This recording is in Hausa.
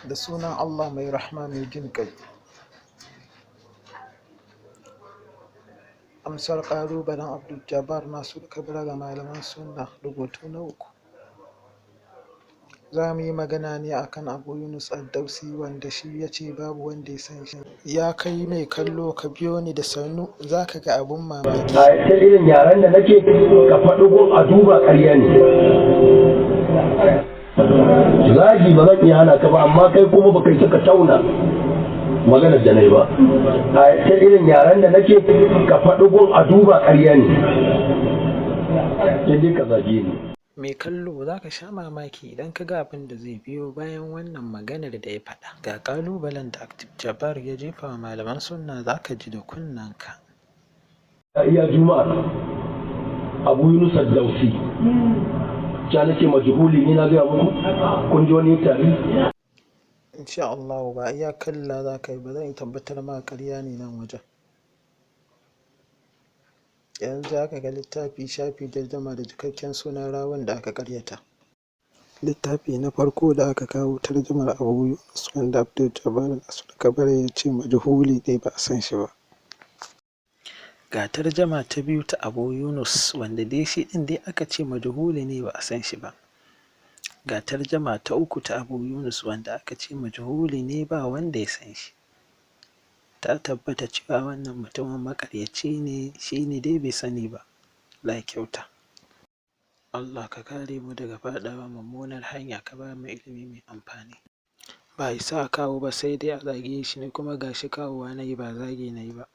Da sunan Allah mai rahma mai jin ƙai. Amsar ƙalubalen Abdul-Jabbar Nasiru Kabara ga malaman sunna, rubutu na 3. Za mu yi magana ne a kan Abu Yunus ad-Dawsi, wanda shi ya ce babu wanda ya san shi. Ya kai mai kallo, ka biyo ni da sannu, za ka ga abun mamaki. A ta irin yaren da nake ka faɗi gun a duba ƙarya ne. Zagi ba zan iya hana ka ba, amma kai kuma ba kai suka tauna maganar da na yi ba. A ta irin yaren da nake ka faɗi gun a duba ƙarya ne. Sai ka zage ni. Mai kallo, za ka sha mamaki idan ka ga abin da zai biyo bayan wannan maganar da ya faɗa. Ga ƙalubalen da Abdul-Jabbar ya jefa wa malaman sunna, za ka ji da kunnenka. Iya Juma'a, Abu Yunus ad-Dawsi. Ja nake majhuli ni na gaya muku, kun ji wani tari? Insha Allah ba iya kalla za ka yi ba, zan tabbatar ma ƙarya ne nan wajen. Yanzu za ka ga littafi, shafi, tarjama da cikakken sunan rawun da aka ƙaryata. Littafi na farko da aka kawo tarjamar Abu Yunus, wanda Abdul-Jabbar Nasiru Kabara ya ce majhuli ne, ba a san shi ba. Ga tarjama ta biyu ta Abu Yunus, wanda dai shi ɗin dai aka ce majhuli ne, ba a san shi ba. Ga tarjama ta 3 ta Abu Yunus, wanda aka ce majhuli ne, ba wanda ya san shi. Ta tabbata cewa wannan mutumin maƙaryaci ne, shi ne dai bai sani ba. Allah ya kyauta. Allah ka kare mu daga faɗawa mummunar hanya, ka ba mu ilimi mai amfani. Ba isa a kawo ba, sai dai a zage shi ne, kuma ga shi kawowa na yi, ba zage na yi ba.